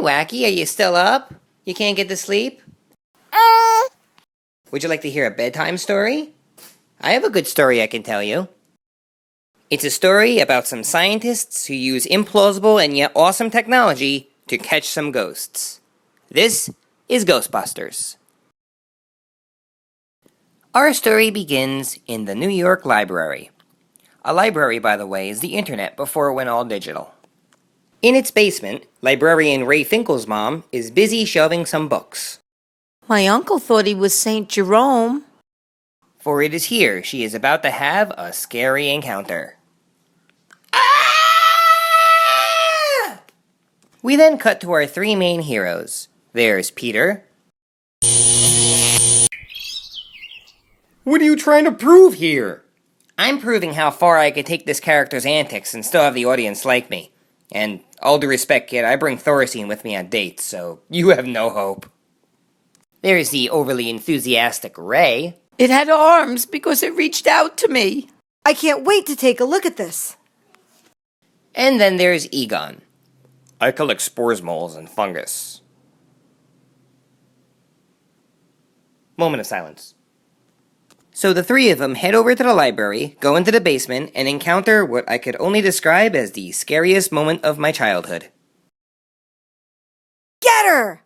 Wacky, are you still up? You can't get to sleep? Would you like to hear a bedtime story? I have a good story I can tell you. It's a story about some scientists who use implausible and yet awesome technology to catch some ghosts. This is Ghostbusters. Our story begins in the New York Library. A library, by the way, is the internet before it went all digital. In its basement, librarian Ray Finkel's mom is busy shelving some books. My uncle thought he was St. Jerome. For it is here she is about to have a scary encounter. We then cut to our three main heroes. There's Peter. What are you trying to prove here? I'm proving how far I could take this character's antics and still have the audience like me. And all due respect, kid, I bring Thorazine with me on dates, so you have no hope. There's the overly enthusiastic Ray. It had arms because it reached out to me. I can't wait to take a look at this. And then there's Egon. I collect spores, moles, and fungus. Moment of silence. So the three of them head over to the library, go into the basement, and encounter what I could only describe as the scariest moment of my childhood. Get her!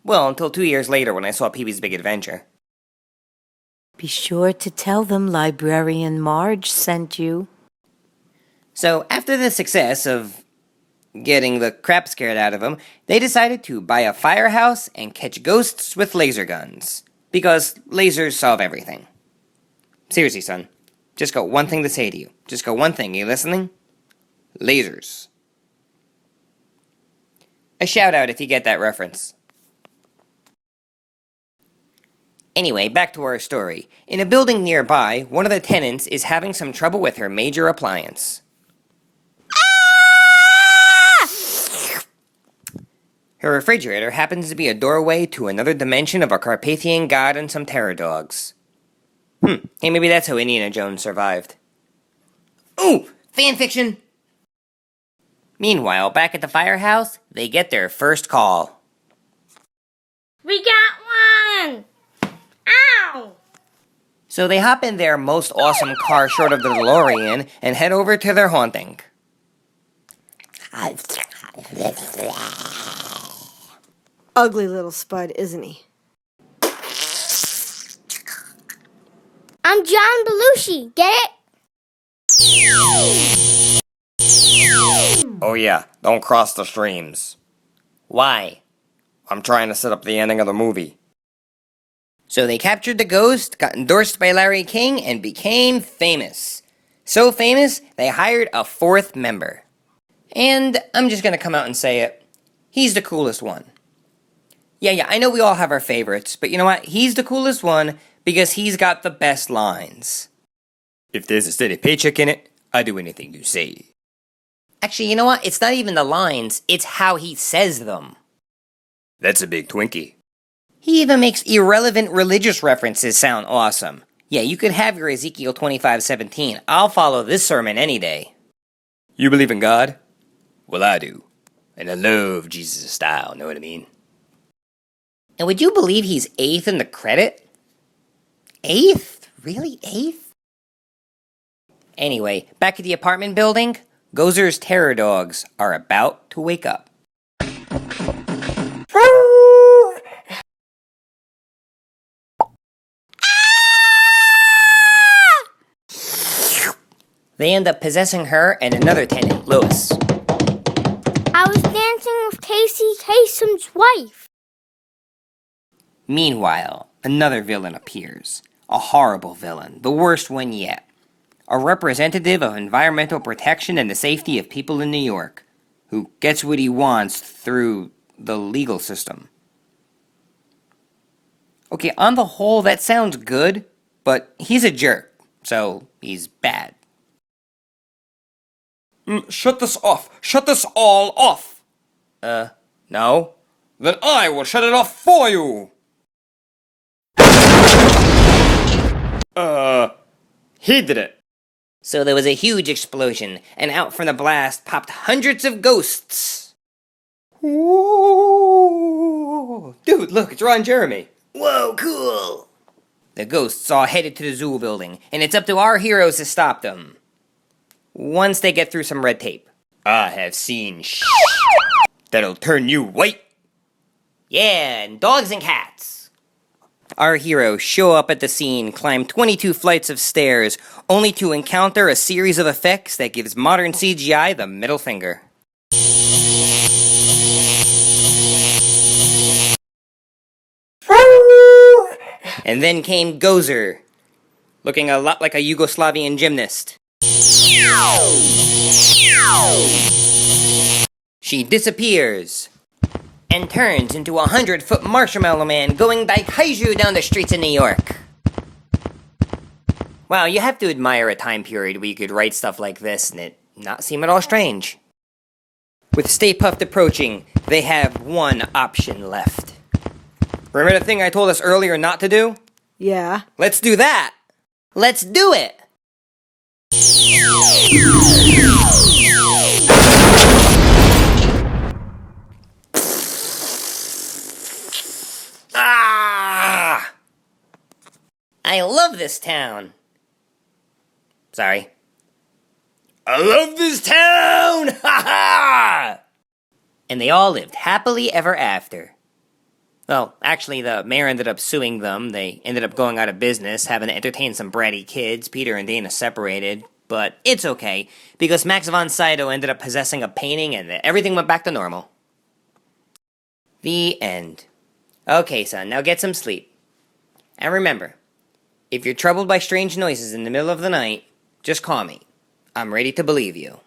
Well, until 2 years later when I saw Pee-wee's Big Adventure. Be sure to tell them Librarian Marge sent you. So after the success of getting the crap scared out of them, they decided to buy a firehouse and catch ghosts with laser guns. Because lasers solve everything. Seriously, son. Just got one thing to say to you. Just got one thing. You listening? Lasers. A shout out if you get that reference. Anyway, back to our story. In a building nearby, one of the tenants is having some trouble with her major appliance. Her refrigerator happens to be a doorway to another dimension of a Carpathian god and some terror dogs. Hey, maybe that's how Indiana Jones survived. Ooh! Fanfiction! Meanwhile, back at the firehouse, they get their first call. We got one! Ow! So they hop in their most awesome car short of the DeLorean and head over to their haunting. Ugly little spud, isn't he? I'm John Belushi, get it? Oh yeah, don't cross the streams. Why? I'm trying to set up the ending of the movie. So they captured the ghost, got endorsed by Larry King, and became famous. So famous, they hired a fourth member. And I'm just gonna come out and say it. He's the coolest one. Yeah, I know we all have our favorites, but you know what? He's the coolest one because he's got the best lines. If there's a steady paycheck in it, I do anything you say. Actually, you know what? It's not even the lines, it's how he says them. That's a big Twinkie. He even makes irrelevant religious references sound awesome. Yeah, you could have your Ezekiel 25:17. I'll follow this sermon any day. You believe in God? Well, I do. And I love Jesus' style, know what I mean? And would you believe he's 8th in the credit? 8th? Really? 8th? Anyway, back at the apartment building, Gozer's terror dogs are about to wake up. They end up possessing her and another tenant, Lois. I was dancing with Casey Kasem's wife. Meanwhile, another villain appears. A horrible villain, the worst one yet. A representative of environmental protection and the safety of people in New York, who gets what he wants through the legal system. Okay, on the whole, that sounds good, but he's a jerk, so he's bad. Shut this off! Shut this all off! No? Then I will shut it off for you! He did it. So there was a huge explosion, and out from the blast popped hundreds of ghosts. Whoa! Dude, look, it's Ron Jeremy. Whoa, cool! The ghosts all headed to the zoo building, and it's up to our heroes to stop them. Once they get through some red tape. I have seen that'll turn you white. Yeah, and dogs and cats. Our heroes show up at the scene, climb 22 flights of stairs, only to encounter a series of effects that gives modern CGI the middle finger. And then came Gozer, looking a lot like a Yugoslavian gymnast. She disappears and turns into a 100-foot marshmallow man going daikaiju down the streets of New York. Wow, you have to admire a time period where you could write stuff like this and it not seem at all strange. With Stay Puft approaching, they have one option left. Remember the thing I told us earlier not to do? Yeah. Let's do that! Let's do it! Ah! I love this town. Sorry. I love this town! Ha ha! And they all lived happily ever after. Well, actually, the mayor ended up suing them. They ended up going out of business, having to entertain some bratty kids. Peter and Dana separated. But it's okay, because Max von Sydow ended up possessing a painting and everything went back to normal. The end. Okay, son, now get some sleep. And remember, if you're troubled by strange noises in the middle of the night, just call me. I'm ready to believe you.